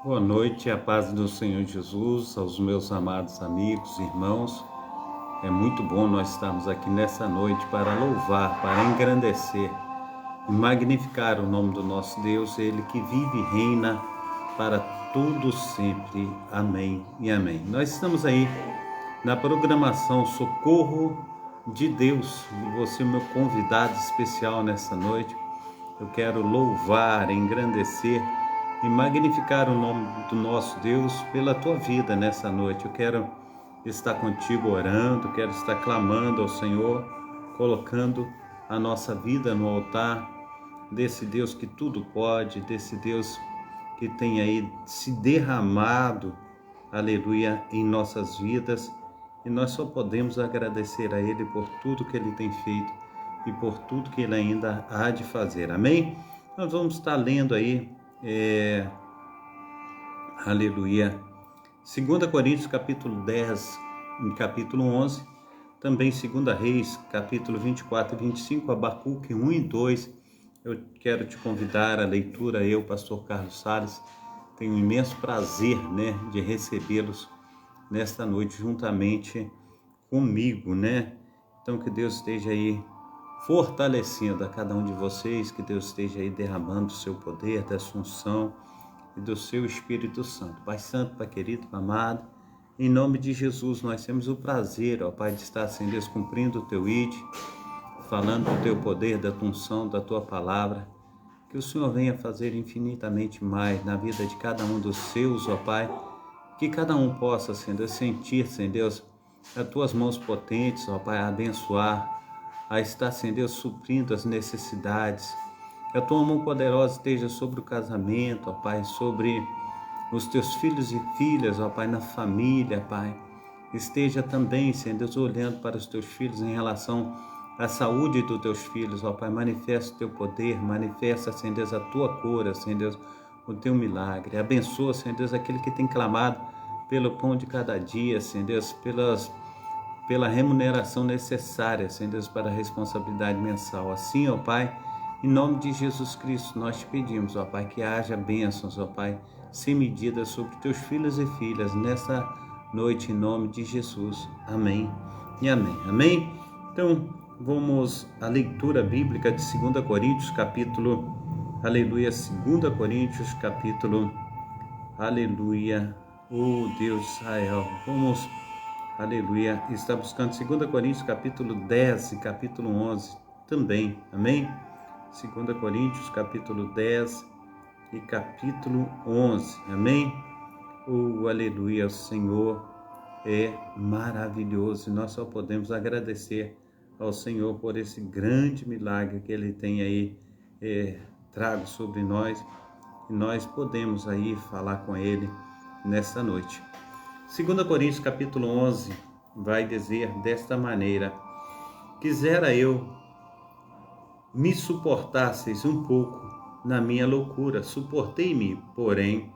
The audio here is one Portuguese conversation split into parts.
Boa noite, a paz do Senhor Jesus, aos meus amados amigos, irmãos. É muito bom nós estarmos aqui nessa noite para louvar, para engrandecer e magnificar o nome do nosso Deus, Ele que vive e reina para todo sempre. Amém e amém. Nós estamos aí na programação Socorro de Deus e você é meu convidado especial nessa noite. Eu quero louvar, engrandecer e magnificar o nome do nosso Deus pela tua vida nessa noite. Eu quero estar contigo orando, quero estar clamando ao Senhor, colocando a nossa vida no altar desse Deus que tudo pode, desse Deus que tem aí se derramado, aleluia, em nossas vidas. E nós só podemos agradecer a Ele por tudo que Ele tem feito e por tudo que Ele ainda há de fazer. Amém? Nós vamos estar lendo aí, aleluia, 2 Coríntios capítulo 10, capítulo 11, também 2 Reis, capítulo 24 e 25, Abacuque 1 e 2. Eu quero te convidar à leitura, eu, pastor Carlos Salles, tenho um imenso prazer, de recebê-los nesta noite juntamente comigo, Então que Deus esteja aí fortalecendo a cada um de vocês, que Deus esteja aí derramando o seu poder, da sua unção e do seu Espírito Santo. Pai Santo, Pai querido, amado, em nome de Jesus, nós temos o prazer, ó Pai, de estar, Senhor Deus, cumprindo o teu ID, falando do teu poder, da tua unção, da tua palavra. Que o Senhor venha fazer infinitamente mais na vida de cada um dos seus, ó Pai. Que cada um possa, Senhor Deus, sentir, Senhor Deus, as tuas mãos potentes, ó Pai, a abençoar, a estar, Senhor Deus, suprindo as necessidades. Que a tua mão poderosa esteja sobre o casamento, ó Pai, sobre os teus filhos e filhas, ó Pai, na família, Pai. Esteja também, Senhor Deus, olhando para os teus filhos em relação à saúde dos teus filhos, ó Pai. Manifesta o teu poder, manifesta, Senhor Deus, a tua cura, Senhor Deus, o teu milagre. Abençoa, Senhor Deus, aquele que tem clamado pelo pão de cada dia, Senhor Deus, pela remuneração necessária, Senhor Deus, para a responsabilidade mensal. Assim, ó Pai, em nome de Jesus Cristo, nós te pedimos, ó Pai, que haja bênçãos, ó Pai, sem medida sobre teus filhos e filhas nesta noite, em nome de Jesus. Amém e amém. Amém? Então, vamos à leitura bíblica de 2 Coríntios, capítulo, aleluia, 2 Coríntios, capítulo, aleluia, oh Deus de Israel. Vamos, aleluia, está buscando 2 Coríntios, capítulo 10 e capítulo 11 também. Amém? 2 Coríntios, capítulo 10 e capítulo 11. Amém? Oh, aleluia, o Senhor é maravilhoso e nós só podemos agradecer ao Senhor por esse grande milagre que Ele tem aí trago sobre nós, e nós podemos aí falar com Ele nesta noite. 2 Coríntios capítulo 11 vai dizer desta maneira: quisera eu me suportasseis um pouco na minha loucura, suportei-me, porém,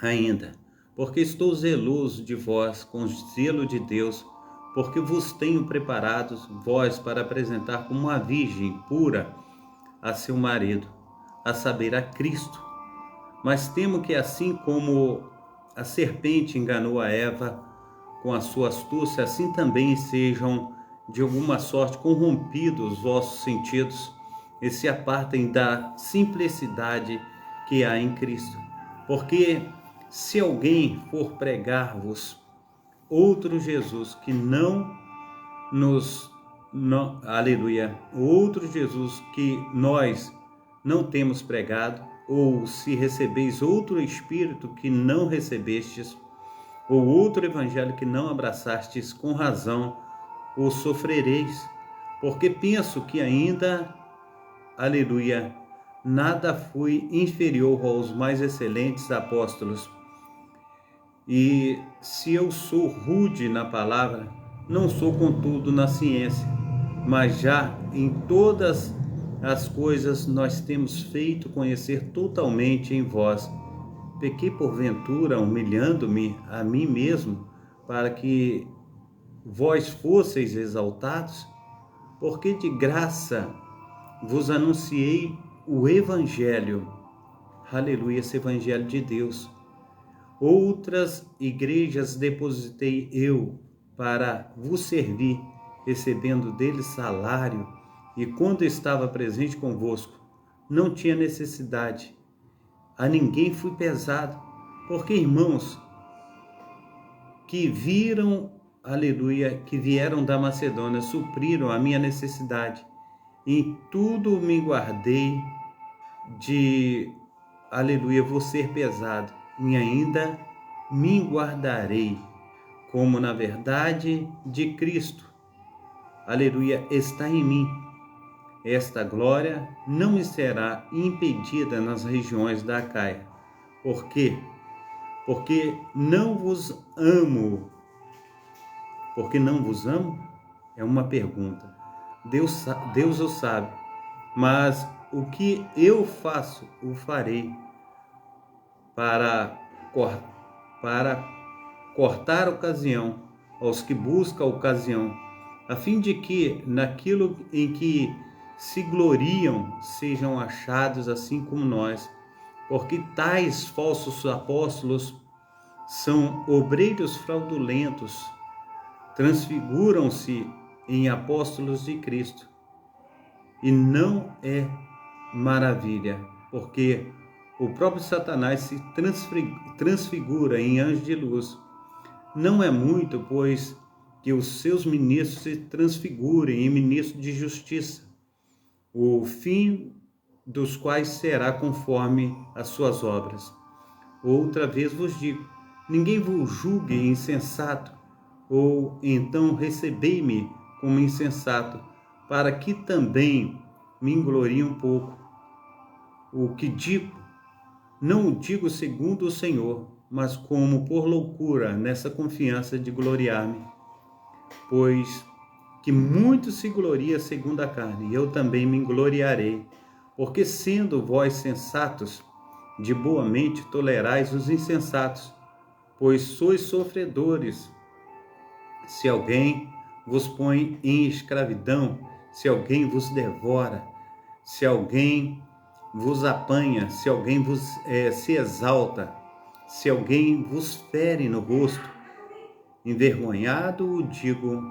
ainda, porque estou zeloso de vós com o zelo de Deus, porque vos tenho preparados vós para apresentar como uma virgem pura a seu marido, a saber, a Cristo. Mas temo que assim como a serpente enganou a Eva com a sua astúcia, assim também sejam de alguma sorte corrompidos os vossos sentidos e se apartem da simplicidade que há em Cristo. Porque se alguém for pregar-vos outro Jesus que aleluia, outro Jesus que nós não temos pregado, ou se recebeis outro Espírito que não recebestes, ou outro Evangelho que não abraçastes, com razão o sofrereis, porque penso que ainda, aleluia, nada fui inferior aos mais excelentes apóstolos. E se eu sou rude na palavra, não sou contudo na ciência, mas já em todas as coisas nós temos feito conhecer totalmente em vós. Pequei porventura, humilhando-me a mim mesmo, para que vós fosseis exaltados? Porque de graça vos anunciei o Evangelho. aleluia, esse evangelho de Deus. Outras igrejas depositei eu para vos servir, recebendo deles salário, e quando estava presente convosco, não tinha necessidade. A ninguém fui pesado, porque irmãos que viram, aleluia, que vieram da Macedônia, supriram a minha necessidade. Em tudo me guardei de, aleluia, vou ser pesado, e ainda me guardarei, como na verdade de Cristo, aleluia, está em mim. Esta glória não me será impedida nas regiões da Acaia. Por quê? Porque não vos amo. Porque não vos amo? É uma pergunta. Deus o sabe. Mas o que eu faço, o farei para cortar ocasião aos que buscam a ocasião, a fim de que naquilo em que se gloriam sejam achados assim como nós, porque tais falsos apóstolos são obreiros fraudulentos, transfiguram-se em apóstolos de Cristo. E não é maravilha, porque o próprio Satanás se transfigura em anjo de luz. Não é muito, pois, que os seus ministros se transfigurem em ministros de justiça, o fim dos quais será conforme as suas obras. Outra vez vos digo, ninguém vos julgue insensato, ou então recebei-me como insensato, para que também me englorie um pouco. O que digo, não o digo segundo o Senhor, mas como por loucura, nessa confiança de gloriar-me. Pois que muito se gloria segundo a carne, e eu também me gloriarei, porque sendo vós sensatos, de boa mente tolerais os insensatos, pois sois sofredores. Se alguém vos põe em escravidão, se alguém vos devora, se alguém vos apanha, se alguém vos se exalta, se alguém vos fere no rosto, envergonhado o digo,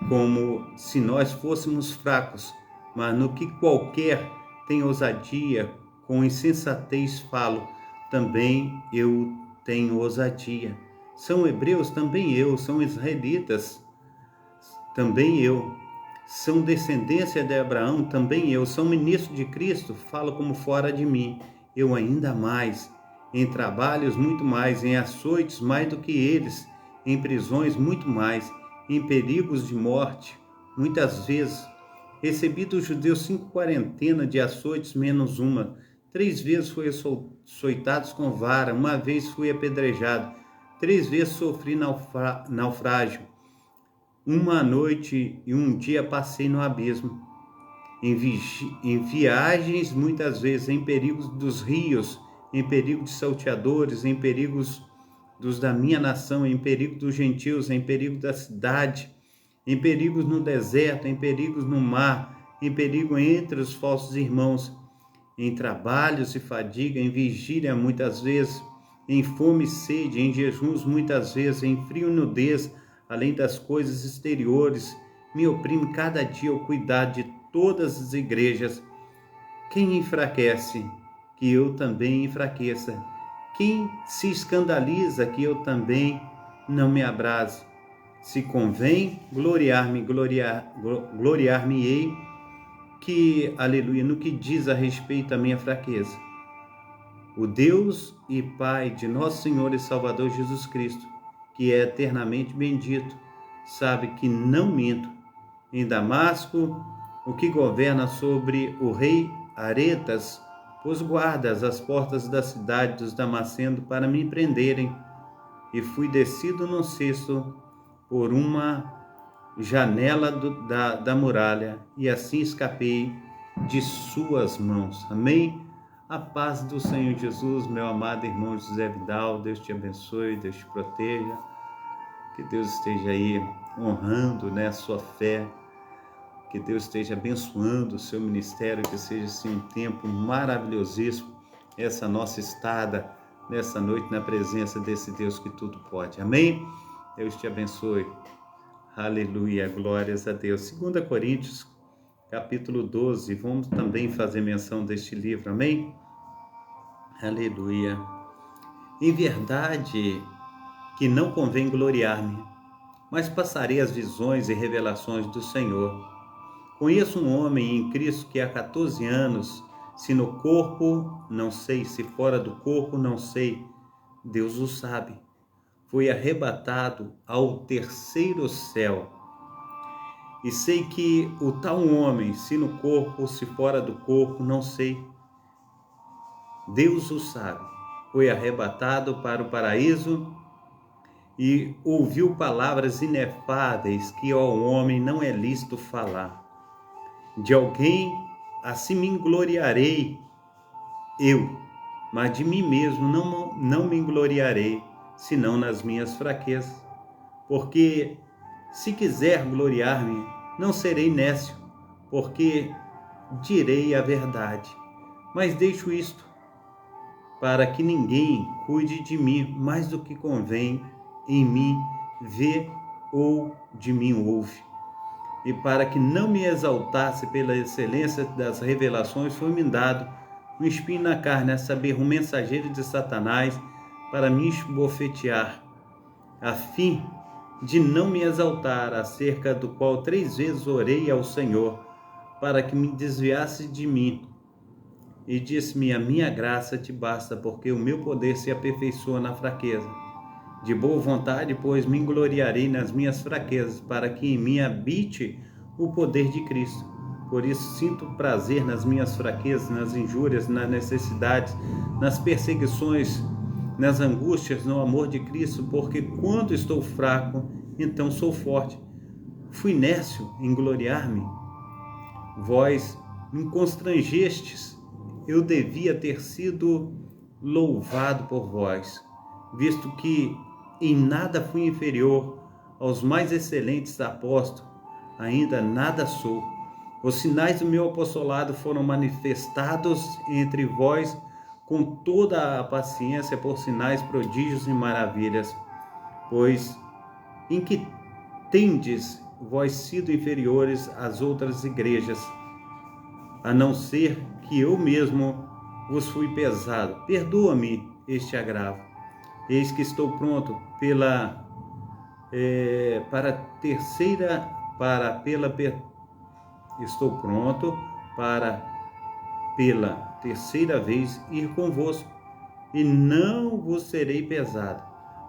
como se nós fôssemos fracos, mas no que qualquer tem ousadia, com insensatez falo, também eu tenho ousadia. São hebreus, também eu, são israelitas, também eu, são descendência de Abraão, também eu, são ministros de Cristo, falo como fora de mim, eu ainda mais, em trabalhos muito mais, em açoites mais do que eles, em prisões muito mais, em perigos de morte, muitas vezes. Recebi dos judeus 5 quarentenas de açoites menos uma. 3 vezes fui açoitado com vara, uma vez fui apedrejado, 3 vezes sofri naufrágio. Uma noite e um dia passei no abismo. Em viagens, muitas vezes, em perigos dos rios, em perigo de salteadores, em perigos dos da minha nação, em perigo dos gentios, em perigo da cidade, em perigos no deserto, em perigos no mar, em perigo entre os falsos irmãos, em trabalhos e fadiga, em vigília muitas vezes, em fome e sede, em jejuns muitas vezes, em frio e nudez, além das coisas exteriores, me oprime cada dia o cuidado de todas as igrejas. Quem enfraquece, que eu também enfraqueça. Quem se escandaliza, que eu também não me abraso. Se convém gloriar-me-ei, que, aleluia, no que diz a respeito à minha fraqueza. O Deus e Pai de nosso Senhor e Salvador Jesus Cristo, que é eternamente bendito, sabe que não minto. Em Damasco, o que governa sobre o rei Aretas, pôs guardas às portas da cidade dos Damascenos para me prenderem, e fui descido num cesto por uma janela da muralha, e assim escapei de suas mãos. Amém? A paz do Senhor Jesus, meu amado irmão José Vidal, Deus te abençoe, Deus te proteja, que Deus esteja aí honrando, né, a sua fé, que Deus esteja abençoando o seu ministério, que seja assim um tempo maravilhosíssimo essa nossa estada nessa noite na presença desse Deus que tudo pode. Amém? Deus te abençoe. Aleluia, glórias a Deus. 2 Coríntios, capítulo 12, vamos também fazer menção deste livro, amém? Aleluia. Em verdade que não convém gloriar-me, mas passarei as visões e revelações do Senhor. Conheço um homem em Cristo que há 14 anos, se no corpo, não sei, se fora do corpo, não sei, Deus o sabe, foi arrebatado ao terceiro céu. E sei que o tal homem, se no corpo, se fora do corpo, não sei, Deus o sabe, foi arrebatado para o paraíso e ouviu palavras inefáveis que ao homem não é lícito falar. De alguém assim me gloriarei eu, mas de mim mesmo não me gloriarei, senão nas minhas fraquezas. Porque se quiser gloriar-me, não serei nécio, porque direi a verdade. Mas deixo isto, para que ninguém cuide de mim mais do que convém em mim vê ou de mim ouve. E para que não me exaltasse pela excelência das revelações, foi-me dado um espinho na carne, a saber, um mensageiro de Satanás, para me esbofetear, a fim de não me exaltar, acerca do qual 3 vezes orei ao Senhor, para que me desviasse de mim. E disse-me: a minha graça te basta, porque o meu poder se aperfeiçoa na fraqueza. De boa vontade, pois, me gloriarei nas minhas fraquezas, para que em mim habite o poder de Cristo. Por isso sinto prazer nas minhas fraquezas, nas injúrias, nas necessidades, nas perseguições, nas angústias, no amor de Cristo, porque quando estou fraco, então sou forte. Fui nécio em gloriar-me. Vós me constrangestes. Eu devia ter sido louvado por vós, visto que em nada fui inferior aos mais excelentes apóstolos, ainda nada sou. Os sinais do meu apostolado foram manifestados entre vós com toda a paciência por sinais, prodígios e maravilhas, pois em que tendes vós sido inferiores às outras igrejas, a não ser que eu mesmo vos fui pesado. Perdoa-me este agravo. Eis que estou pronto estou pronto para pela terceira vez ir convosco, e não vos serei pesado,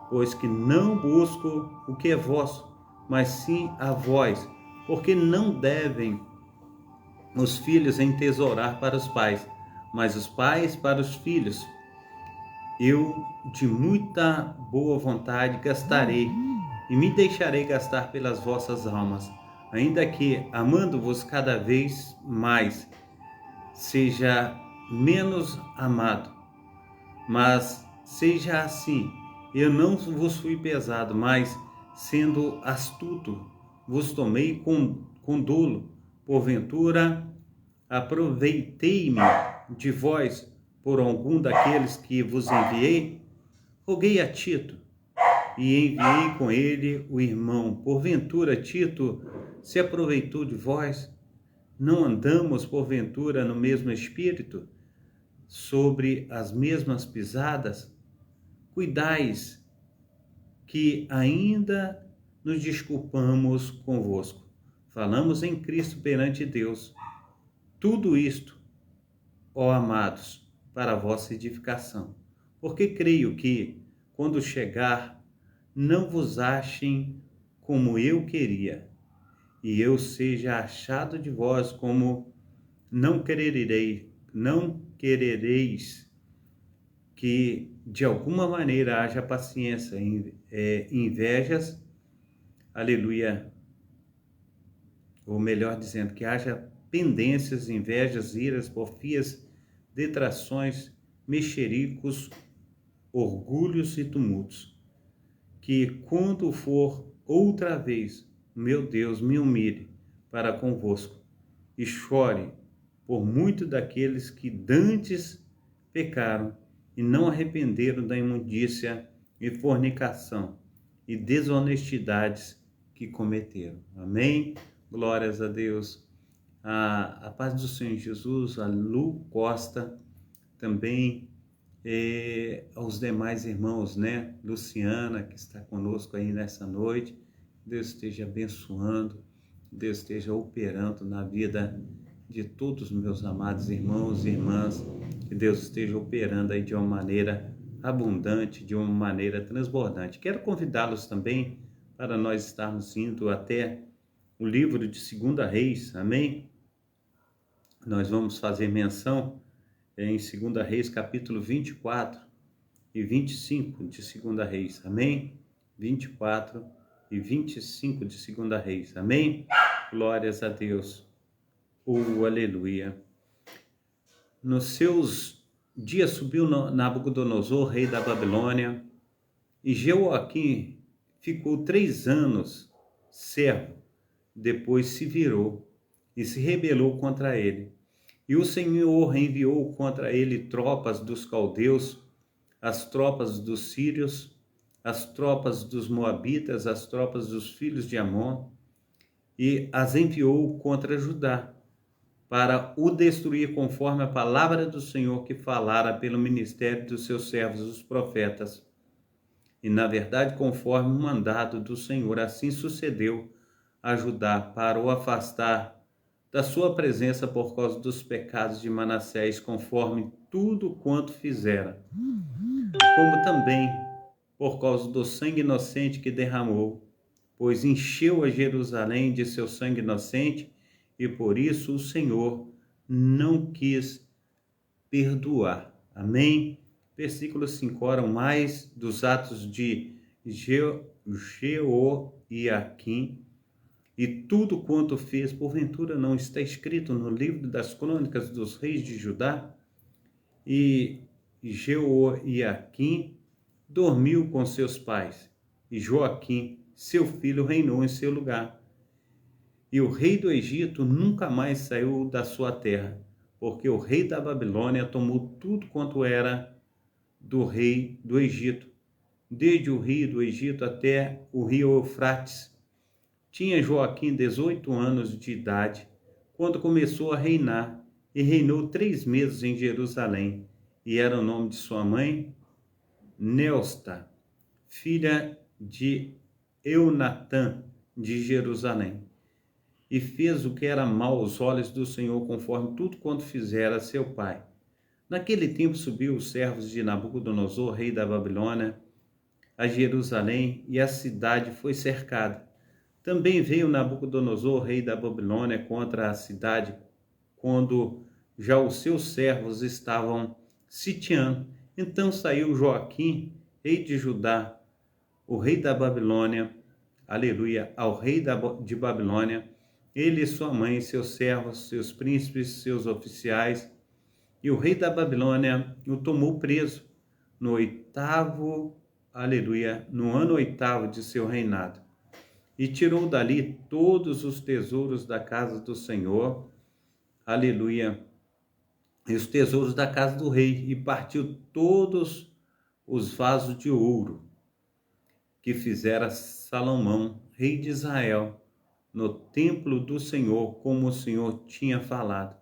pois que não busco o que é vosso, mas sim a vós, porque não devem os filhos entesourar para os pais, mas os pais para os filhos. Eu de muita boa vontade gastarei, e me deixarei gastar pelas vossas almas, ainda que, amando-vos cada vez mais, seja menos amado. Mas seja assim, eu não vos fui pesado, mas, sendo astuto, vos tomei com dolo. Porventura, aproveitei-me de vós por algum daqueles que vos enviei? Roguei a Tito, e enviei com ele o irmão. Porventura, Tito se aproveitou de vós? Não andamos, porventura, no mesmo espírito, sobre as mesmas pisadas? Cuidais que ainda nos desculpamos convosco. Falamos em Cristo perante Deus. Tudo isto, ó amados, para a vossa edificação. Porque creio que, quando chegar, não vos achem como eu queria, e eu seja achado de vós como não querereis que de alguma maneira haja paciência, invejas, aleluia, ou melhor dizendo, que haja pendências, invejas, iras, porfias, detrações, mexericos, orgulhos e tumultos. Que quando for outra vez, meu Deus, me humilhe para convosco e chore por muito daqueles que dantes pecaram e não arrependeram da imundícia e fornicação e desonestidades que cometeram. Amém? Glórias a Deus. A paz do Senhor Jesus, a Lu Costa, também aos demais irmãos, né? Luciana, que está conosco aí nessa noite. Deus esteja abençoando, Deus esteja operando na vida de todos os meus amados irmãos e irmãs, que Deus esteja operando aí de uma maneira abundante, de uma maneira transbordante. Quero convidá-los também para nós estarmos indo até o livro de 2 Reis, amém? Nós vamos fazer menção em 2 Reis, capítulo 24 e 25 de 2 Reis, amém? 24 e 25 de 2 Reis, amém? Glórias a Deus. Aleluia. Nos seus dias subiu Nabucodonosor, rei da Babilônia, e Jeoaquim ficou 3 anos servo, depois se virou e se rebelou contra ele. E o Senhor enviou contra ele tropas dos caldeus, as tropas dos sírios, as tropas dos moabitas, as tropas dos filhos de Amon, e as enviou contra Judá, para o destruir conforme a palavra do Senhor que falara pelo ministério dos seus servos, os profetas. E, na verdade, conforme o mandado do Senhor, assim sucedeu a Judá, para o afastar da sua presença por causa dos pecados de Manassés, conforme tudo quanto fizera, como também por causa do sangue inocente que derramou, pois encheu a Jerusalém de seu sangue inocente, e por isso o Senhor não quis perdoar. Amém? Versículo 5, ora mais dos atos de Jeoaquim, e tudo quanto fez, porventura não está escrito no livro das crônicas dos reis de Judá? E Jeoaquim dormiu com seus pais, e Joaquim, seu filho, reinou em seu lugar. E o rei do Egito nunca mais saiu da sua terra, porque o rei da Babilônia tomou tudo quanto era do rei do Egito, desde o rio do Egito até o rio Eufrates. Tinha Joaquim 18 anos de idade, quando começou a reinar, e reinou 3 meses em Jerusalém, e era o nome de sua mãe, Neusta, filha de Eunatã, de Jerusalém. E fez o que era mal aos olhos do Senhor, conforme tudo quanto fizera seu pai. Naquele tempo subiu os servos de Nabucodonosor, rei da Babilônia, a Jerusalém, e a cidade foi cercada. Também veio Nabucodonosor, rei da Babilônia, contra a cidade, quando já os seus servos estavam sitiando. Então saiu Joaquim, rei de Judá, o rei da Babilônia, aleluia, ao rei de Babilônia, ele e sua mãe, seus servos, seus príncipes, seus oficiais, e o rei da Babilônia o tomou preso no ano 8º de seu reinado, e tirou dali todos os tesouros da casa do Senhor, aleluia, e os tesouros da casa do rei, e partiu todos os vasos de ouro que fizera Salomão, rei de Israel, no templo do Senhor, como o Senhor tinha falado.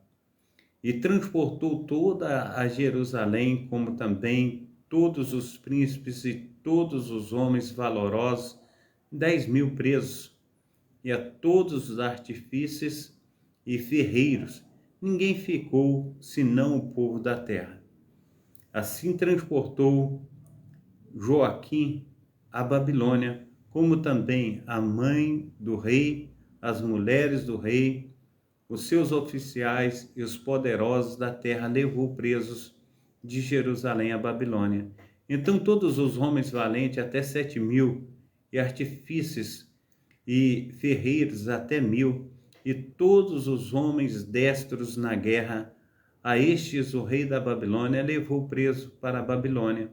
E transportou toda a Jerusalém, como também todos os príncipes e todos os homens valorosos, 10.000 presos, e a todos os artífices e ferreiros. Ninguém ficou, senão o povo da terra. Assim transportou Joaquim a Babilônia, como também a mãe do rei, as mulheres do rei, os seus oficiais e os poderosos da terra levou presos de Jerusalém a Babilônia. Então todos os homens valentes, até 7.000, e artífices e ferreiros até 1.000, e todos os homens destros na guerra, a estes o rei da Babilônia levou preso para a Babilônia.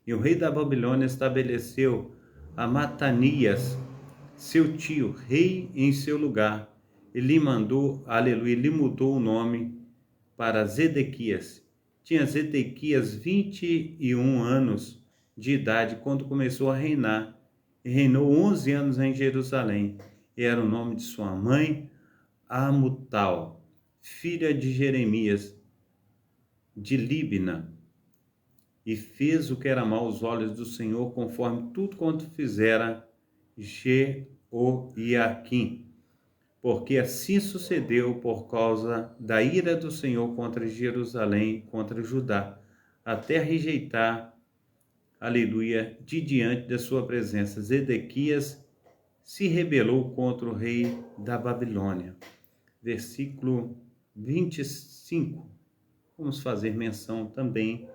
E o rei da Babilônia estabeleceu a Matanias, seu tio, rei em seu lugar. Ele mandou, aleluia, lhe mudou o nome para Zedequias, tinha Zedequias 21 anos de idade quando começou a reinar, e reinou 11 anos em Jerusalém. E era o nome de sua mãe, Amutal, filha de Jeremias, de Líbina, e fez o que era mal aos olhos do Senhor, conforme tudo quanto fizera Jeoiaquim, porque assim sucedeu por causa da ira do Senhor contra Jerusalém, contra Judá, até rejeitar, aleluia, de diante da sua presença. Zedequias se rebelou contra o rei da Babilônia. Versículo 25. Vamos fazer menção também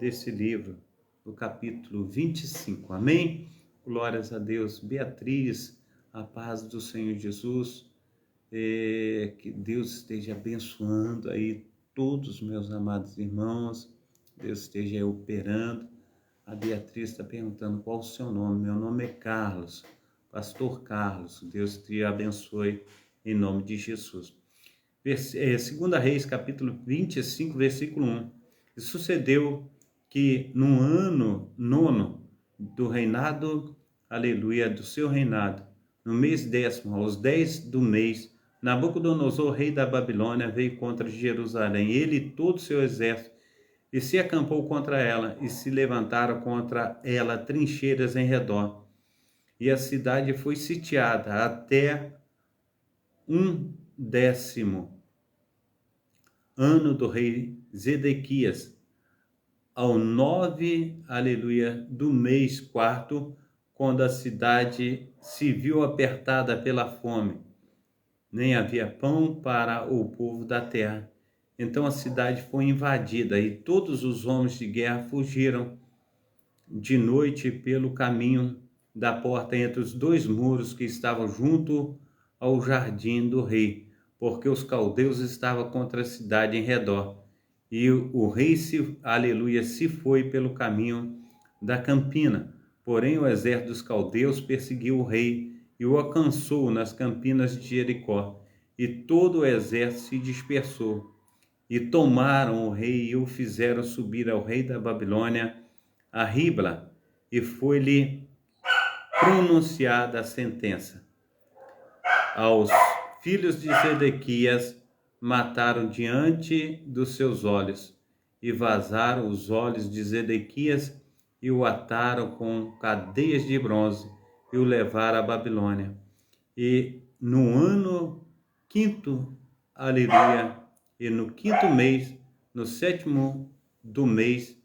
desse livro, do capítulo 25. Amém? Glórias a Deus. Beatriz, a paz do Senhor Jesus. Que Deus esteja abençoando aí todos os meus amados irmãos. Deus esteja aí operando. A Beatriz está perguntando qual o seu nome. Meu nome é Carlos, pastor Carlos. Deus te abençoe em nome de Jesus. 2 Reis, capítulo 25, versículo 1. E sucedeu que no ano 9 do reinado, aleluia, do seu reinado, no mês 10º, aos 10 do mês, Nabucodonosor, rei da Babilônia, veio contra Jerusalém, ele e todo o seu exército, e se acampou contra ela, e se levantaram contra ela trincheiras em redor. E a cidade foi sitiada até 10º ano do rei Zedequias, ao 9, aleluia, do mês 4, quando a cidade se viu apertada pela fome, nem havia pão para o povo da terra. Então a cidade foi invadida e todos os homens de guerra fugiram de noite pelo caminho da porta entre os dois muros que estavam junto ao jardim do rei, porque os caldeus estavam contra a cidade em redor. E o rei, aleluia, se foi pelo caminho da campina. Porém o exército dos caldeus perseguiu o rei e o alcançou nas campinas de Jericó. E todo o exército se dispersou. E tomaram o rei e o fizeram subir ao rei da Babilônia, a Ribla, e foi-lhe pronunciada a sentença. Aos filhos de Zedequias mataram diante dos seus olhos, e vazaram os olhos de Zedequias, e o ataram com cadeias de bronze, e o levaram à Babilônia. E no ano 5º, aleluia, e no 5º mês, no 7º do mês,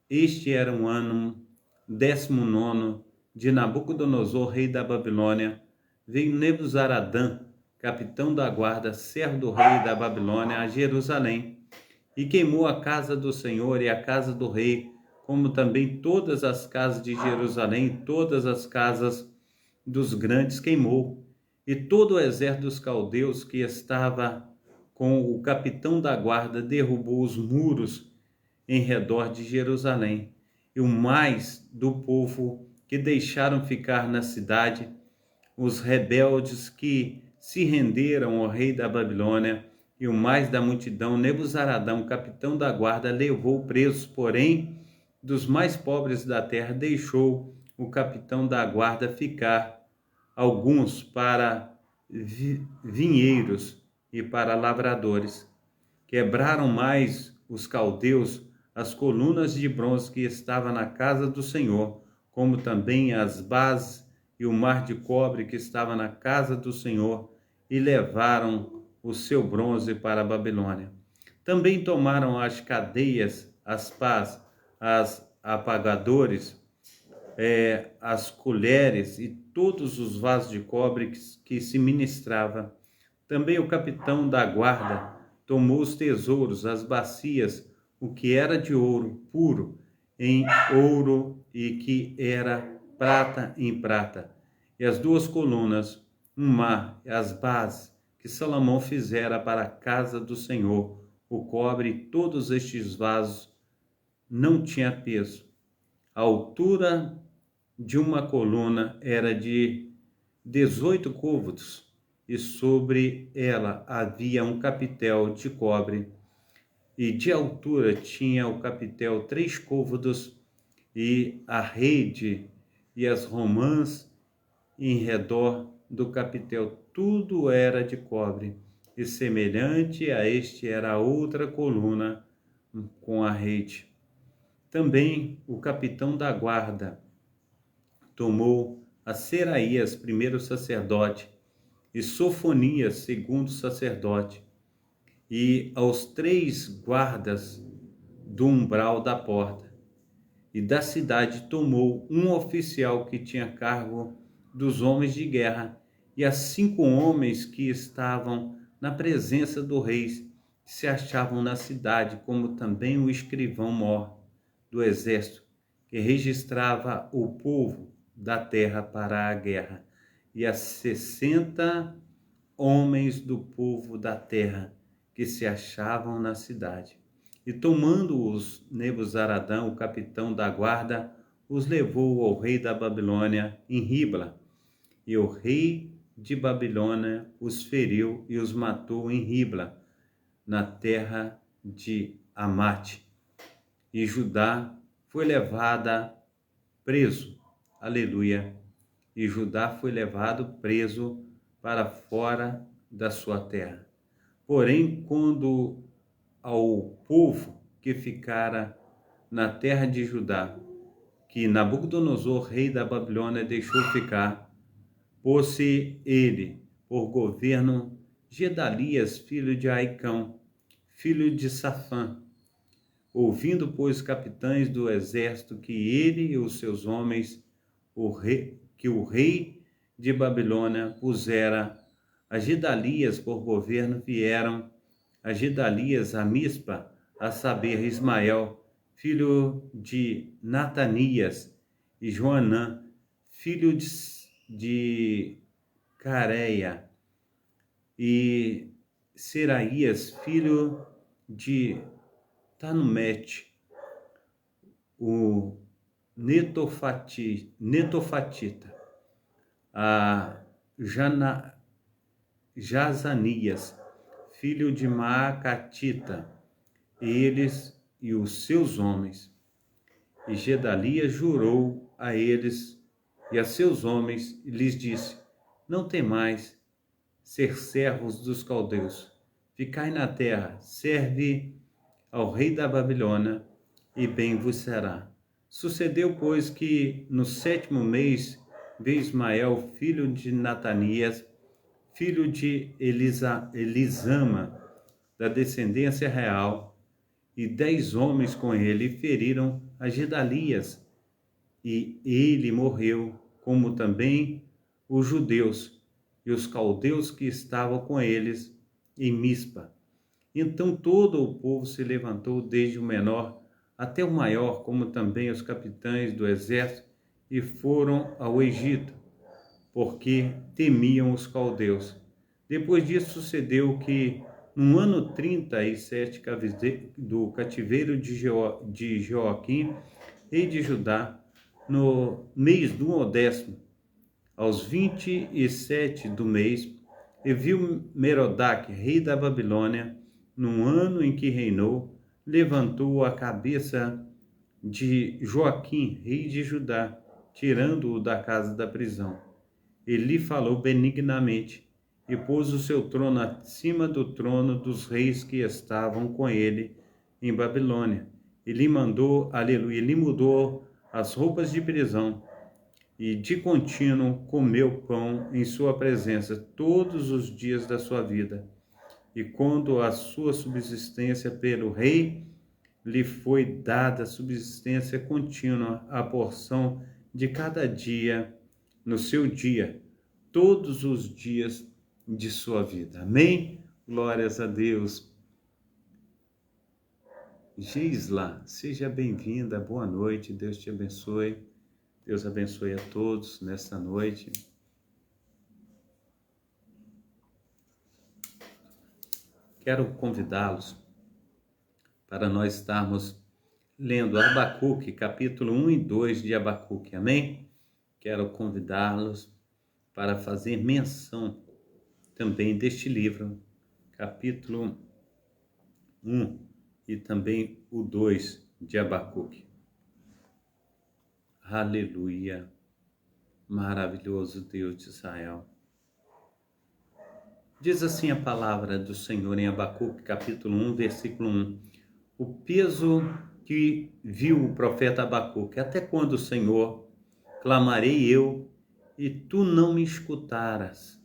este era um ano 19º de Nabucodonosor, rei da Babilônia, veio Nebuzaradã, capitão da guarda, servo do rei da Babilônia, a Jerusalém, e queimou a casa do Senhor e a casa do rei, como também todas as casas de Jerusalém, todas as casas dos grandes queimou, e todo o exército dos caldeus que estava com o capitão da guarda derrubou os muros em redor de Jerusalém, e o mais do povo que deixaram ficar na cidade, os rebeldes que se renderam ao rei da Babilônia, e o mais da multidão, Nebuzaradão, capitão da guarda, levou presos, porém, dos mais pobres da terra, deixou o capitão da guarda ficar alguns para vinheiros e para lavradores. Quebraram mais os caldeus as colunas de bronze que estavam na casa do Senhor, como também as bases e o mar de cobre que estava na casa do Senhor, e levaram o seu bronze para a Babilônia. Também tomaram as cadeias, as pás, as apagadores, as colheres e todos os vasos de cobre que se ministrava. Também o capitão da guarda tomou os tesouros, as bacias, o que era de ouro puro em ouro e que era prata em prata, e as duas colunas, um mar, e as bases que Salomão fizera para a casa do Senhor, o cobre e todos estes vasos não tinha peso. A altura de uma coluna era de 18 côvados, e sobre ela havia um capitel de cobre. e de altura tinha o capitel 3 côvados, e a rede e as romãs em redor do capitel, tudo era de cobre, e semelhante a este era a outra coluna com a rede. Também o capitão da guarda tomou a Seraías, primeiro sacerdote, e Sofonias, segundo sacerdote, e aos 3 guardas do umbral da porta. E da cidade tomou um oficial que tinha cargo dos homens de guerra, e as 5 homens que estavam na presença do rei, que se achavam na cidade, como também o escrivão-mor do exército, que registrava o povo da terra para a guerra, e as 60 homens do povo da terra que se achavam na cidade. E tomando-os Nebuzaradã, o capitão da guarda, os levou ao rei da Babilônia em Ribla. E o rei de Babilônia os feriu e os matou em Ribla, na terra de Amate. E Judá foi levada preso. Aleluia. E Judá foi levado preso para fora da sua terra. Porém, quando ao povo que ficara na terra de Judá, que Nabucodonosor, rei da Babilônia, deixou ficar, pôs-se ele por governo Gedalias, filho de Aicão, filho de Safã. Ouvindo, pois, capitães do exército que ele e os seus homens, que o rei de Babilônia pusera a Gedalias por governo, vieram a Gedalias a Mispa, a saber, Ismael, filho de Natanias, e Joanã, filho de Careia, e Seraías, filho de Tanumete, o Netofatita, a Jazanias, filho de Maacatita, eles e os seus homens. E Gedalias jurou a eles e a seus homens, e lhes disse: não temais ser servos dos caldeus, ficai na terra, serve ao rei da Babilônia, e bem vos será. Sucedeu, pois, que no 7º mês veio Ismael, filho de Natanias, filho de Elisama, da descendência real, e 10 homens com ele feriram a Gedalias, e ele morreu, como também os judeus e os caldeus que estavam com eles em Mispa. Então todo o povo se levantou, desde o menor até o maior, como também os capitães do exército, e foram ao Egito, porque temiam os caldeus. Depois disso sucedeu que, no ano 37 do cativeiro de Joaquim, rei de Judá, no mês do 10º, aos 27 do mês, e viu Merodach, rei da Babilônia, no ano em que reinou, levantou a cabeça de Joaquim, rei de Judá, tirando-o da casa da prisão. Ele lhe falou benignamente, e pôs o seu trono acima do trono dos reis que estavam com ele em Babilônia. E lhe mandou, aleluia, lhe mudou as roupas de prisão, e de contínuo comeu pão em sua presença todos os dias da sua vida. E quando a sua subsistência pelo rei lhe foi dada subsistência contínua, a porção de cada dia no seu dia, todos os dias de sua vida. Amém? Glórias a Deus. Gisla, seja bem-vinda, boa noite, Deus te abençoe. Deus abençoe a todos nesta noite. Quero convidá-los para nós estarmos lendo Abacuque, capítulo 1 e 2 de Abacuque, amém? Quero convidá-los para fazer menção também deste livro, capítulo 1 e também o 2 de Abacuque. Aleluia, maravilhoso Deus de Israel. Diz assim a palavra do Senhor em Abacuque, capítulo 1, versículo 1. O peso que viu o profeta Abacuque: até quando, Senhor, clamarei eu, e tu não me escutaras?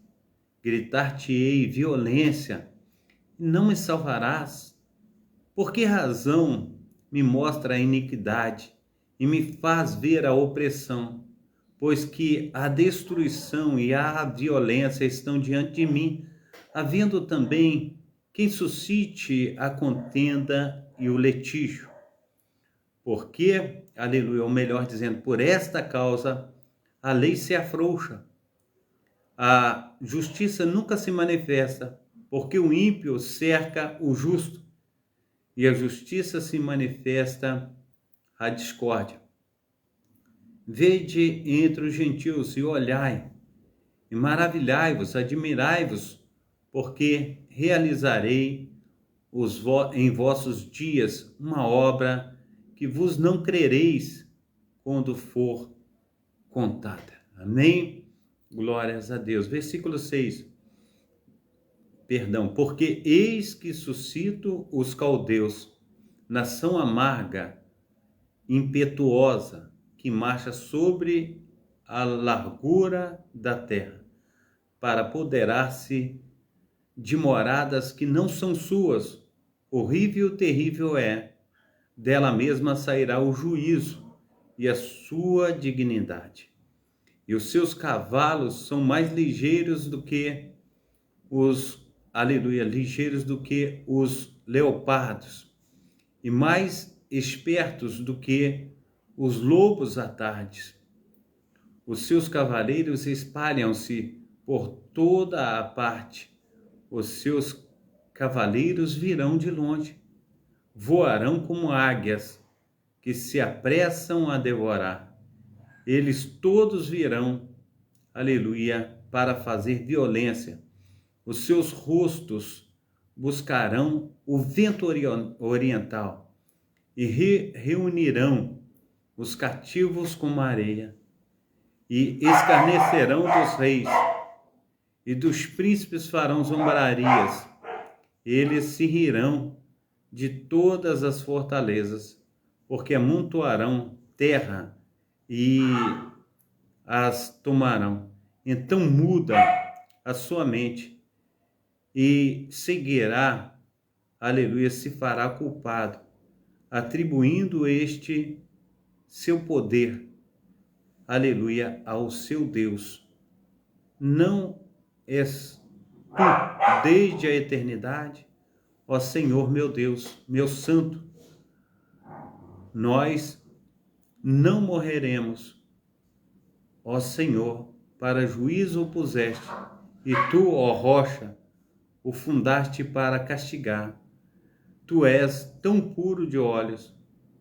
Gritar-te-ei violência, e não me salvarás? Por que razão me mostra a iniquidade, e me faz ver a opressão? Pois que a destruição e a violência estão diante de mim, havendo também quem suscite a contenda e o litígio. Porque, aleluia, ou melhor dizendo, por esta causa a lei se afrouxa, a justiça nunca se manifesta, porque o ímpio cerca o justo, e a justiça se manifesta a discórdia. Vede entre os gentios e olhai, e maravilhai-vos, admirai-vos, porque realizarei em vossos dias uma obra que vos não crereis quando for contada. Amém? Glórias a Deus. Versículo 6. Porque eis que suscito os caldeus, nação amarga, impetuosa, que marcha sobre a largura da terra, para apoderar-se de moradas que não são suas. Horrível, terrível é, dela mesma sairá o juízo e a sua dignidade. E os seus cavalos são mais ligeiros do que ligeiros do que os leopardos, e mais espertos do que os lobos à tarde. Os seus cavaleiros espalham-se por toda a parte. Os seus cavaleiros virão de longe, voarão como águias que se apressam a devorar. Eles todos virão, aleluia, para fazer violência. Os seus rostos buscarão o vento oriental e reunirão os cativos como areia, e escarnecerão dos reis, e dos príncipes farão zombarias. Eles se rirão de todas as fortalezas, porque amontoarão terra e as tomarão. Então muda a sua mente e seguirá, aleluia, se fará culpado, atribuindo este seu poder, aleluia, ao seu Deus. Não és tu desde a eternidade, ó Senhor meu Deus, meu Santo? Nós não morreremos, ó Senhor, para juízo o puseste, e tu, ó rocha, o fundaste para castigar. Tu és tão puro de olhos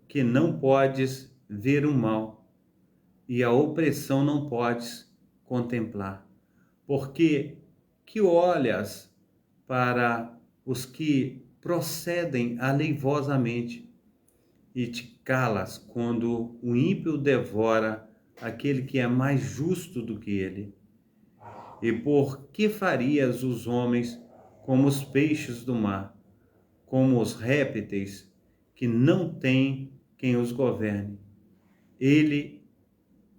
que não podes ver o mal, e a opressão não podes contemplar. Porque que olhas para os que procedem aleivosamente, e te calas quando o ímpio devora aquele que é mais justo do que ele? E por que farias os homens como os peixes do mar, como os répteis que não têm quem os governe? Ele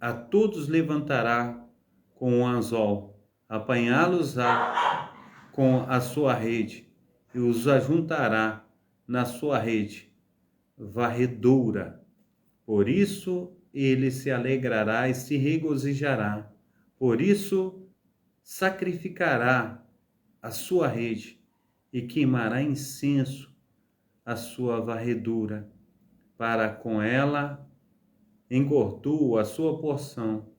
a todos levantará com o anzol, apanhá-los-á com a sua rede, e os ajuntará na sua rede varredura. Por isso ele se alegrará e se regozijará. Por isso sacrificará a sua rede e queimará incenso a sua varredura. Para com ela engordou a sua porção,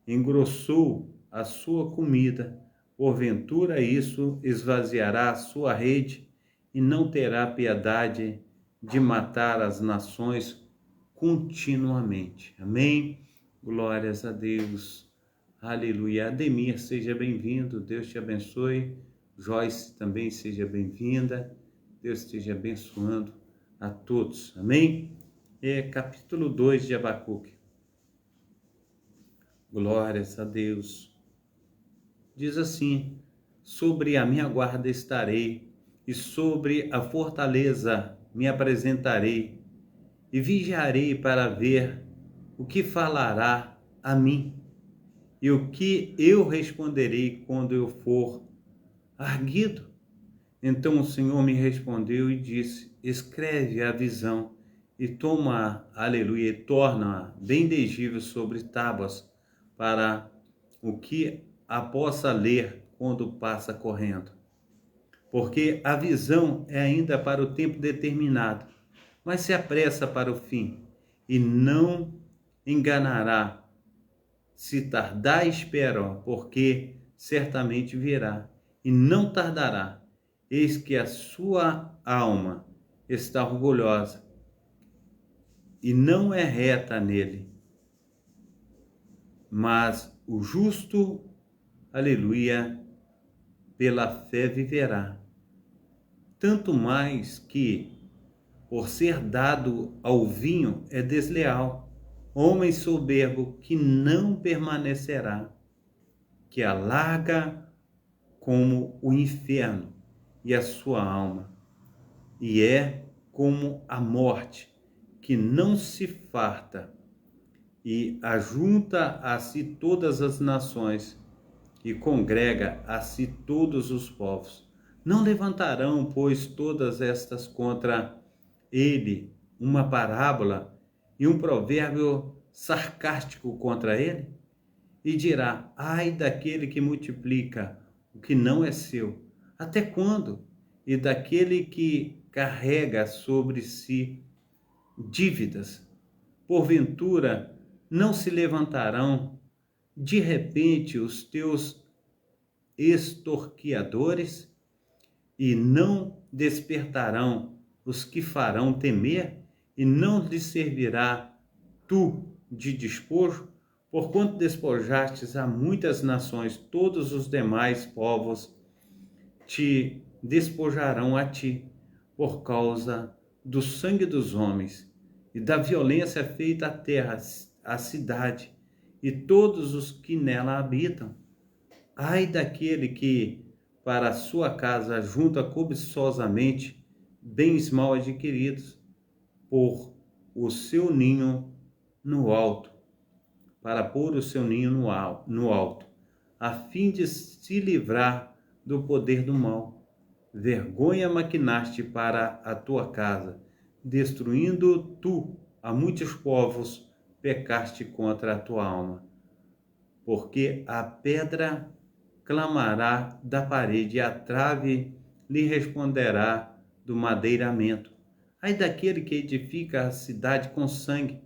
engrossou a sua comida. Porventura isso esvaziará a sua rede e não terá piedade de matar as nações continuamente. Amém? Glórias a Deus. Aleluia. Ademir, seja bem-vindo. Deus te abençoe. Joyce também seja bem-vinda. Deus esteja abençoando a todos. Amém? Capítulo 2 de Abacuque. Glórias a Deus. Diz assim: sobre a minha guarda estarei, e sobre a fortaleza me apresentarei, e vigiarei para ver o que falará a mim, e o que eu responderei quando eu for arguido. Então o Senhor me respondeu e disse: escreve a visão e toma, aleluia, e torna bem legível sobre tábuas, para o que a possa ler quando passa correndo. Porque a visão é ainda para o tempo determinado, mas se apressa para o fim, e não enganará. Se tardar, espera, porque certamente virá, e não tardará. Eis que a sua alma está orgulhosa, e não é reta nele. Mas o justo, aleluia, pela fé viverá. Tanto mais que, por ser dado ao vinho, é desleal. Homem soberbo que não permanecerá, que alarga como o inferno e a sua alma, e é como a morte, que não se farta, e ajunta a si todas as nações, e congrega a si todos os povos. Não levantarão, pois, todas estas contra ele uma parábola e um provérbio sarcástico contra ele? E dirá: ai daquele que multiplica o que não é seu, até quando? E daquele que carrega sobre si dívidas, porventura não se levantarão de repente os teus extorquiadores, e não despertarão os que farão temer, e não lhes servirá tu de despojo, porquanto despojastes a muitas nações, todos os demais povos te despojarão a ti, por causa do sangue dos homens e da violência feita à terra, à cidade, e todos os que nela habitam. Ai daquele que, para a sua casa, junta cobiçosamente bens mal adquiridos, por o seu ninho no alto, para pôr o seu ninho no alto, a fim de se livrar do poder do mal. Vergonha maquinaste para a tua casa, destruindo tu a muitos povos, pecaste contra a tua alma. Porque a pedra clamará da parede, e a trave lhe responderá do madeiramento. Ai daquele que edifica a cidade com sangue,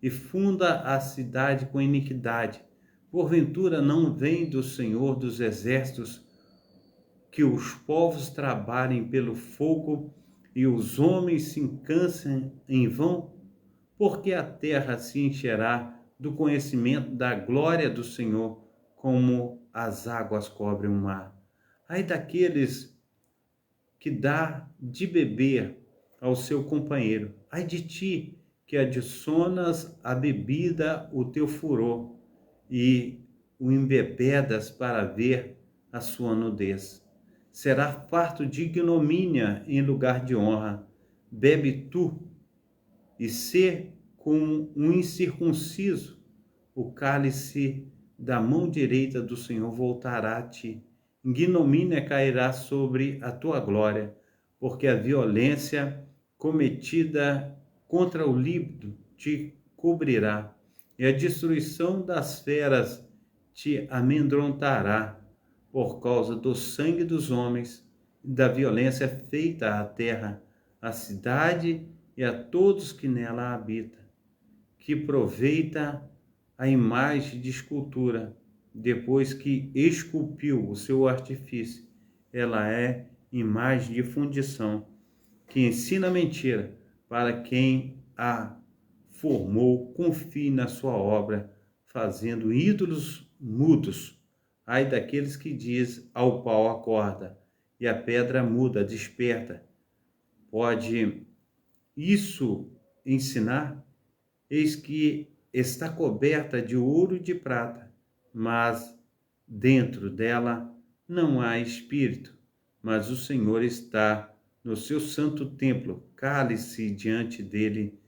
e funda a cidade com iniquidade. Porventura não vem do Senhor dos exércitos que os povos trabalhem pelo fogo e os homens se cansem em vão? Porque a terra se encherá do conhecimento da glória do Senhor, como as águas cobrem o mar. Ai daqueles que dá de beber ao seu companheiro. Ai de ti, que adicionas à bebida o teu furor, e o embebedas para ver a sua nudez. Será farto de ignomínia em lugar de honra. Bebe tu, e sê como um incircunciso. O cálice da mão direita do Senhor voltará a ti. Ignomínia cairá sobre a tua glória, porque a violência cometida contra o límpido te cobrirá, e a destruição das feras te amedrontará, por causa do sangue dos homens e da violência feita à terra, à cidade e a todos que nela habitam. Que proveita a imagem de escultura, depois que esculpiu o seu artifício? Ela é imagem de fundição, que ensina mentira para quem a formou. Confie na sua obra, fazendo ídolos mudos. Ai daqueles que diz ao pau acorda, e a pedra muda desperta. Pode isso ensinar, eis que está coberta de ouro e de prata, mas dentro dela não há espírito. Mas o Senhor está no seu santo templo, cale-se diante dele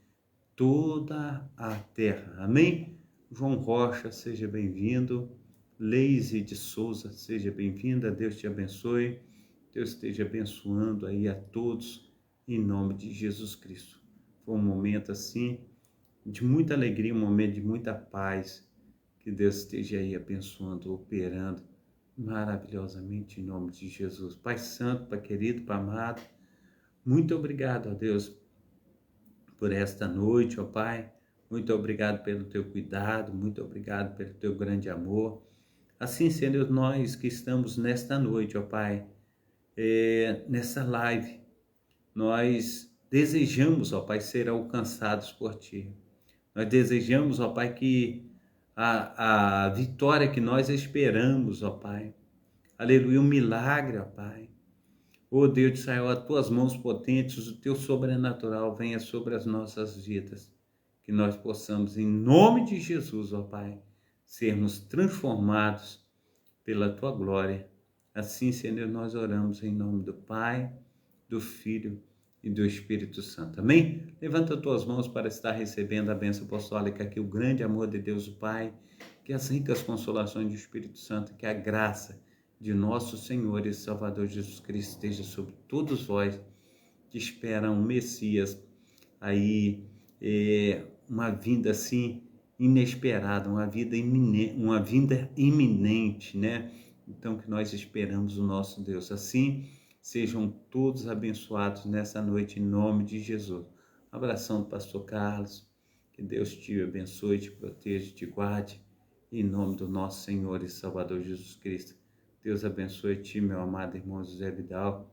toda a terra. Amém? João Rocha, seja bem-vindo. Leise de Souza, seja bem-vinda. Deus te abençoe. Deus esteja abençoando aí a todos, em nome de Jesus Cristo. Foi um momento assim, de muita alegria, um momento de muita paz. Que Deus esteja aí abençoando, operando maravilhosamente em nome de Jesus. Pai Santo, Pai querido, Pai amado, muito obrigado, ó Deus, por esta noite, ó Pai. Muito obrigado pelo teu cuidado, muito obrigado pelo teu grande amor. Assim sendo, nós que estamos nesta noite, ó Pai, nessa live, nós desejamos, ó Pai, ser alcançados por Ti. Nós desejamos, ó Pai, que a vitória que nós esperamos, ó Pai, aleluia, um milagre, ó Pai. Ó Deus de Israel, as Tuas mãos potentes, o Teu sobrenatural venha sobre as nossas vidas. Que nós possamos, em nome de Jesus, ó Pai, sermos transformados pela Tua glória. Assim, Senhor, nós oramos em nome do Pai, do Filho e do Espírito Santo. Amém? Levanta tuas mãos para estar recebendo a bênção apostólica, que o grande amor de Deus o Pai, que as ricas consolações do Espírito Santo, que a graça de nosso Senhor e Salvador Jesus Cristo esteja sobre todos vós que esperam o Messias aí, uma vinda assim inesperada, uma vinda iminente, né? Então que nós esperamos o nosso Deus. Assim, sejam todos abençoados nessa noite, em nome de Jesus. Um abração do pastor Carlos, que Deus te abençoe, te proteja, te guarde, em nome do nosso Senhor e Salvador Jesus Cristo. Deus abençoe ti, meu amado irmão José Vidal,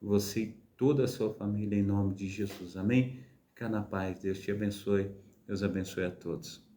você e toda a sua família, em nome de Jesus. Amém? Fica na paz, Deus te abençoe, Deus abençoe a todos.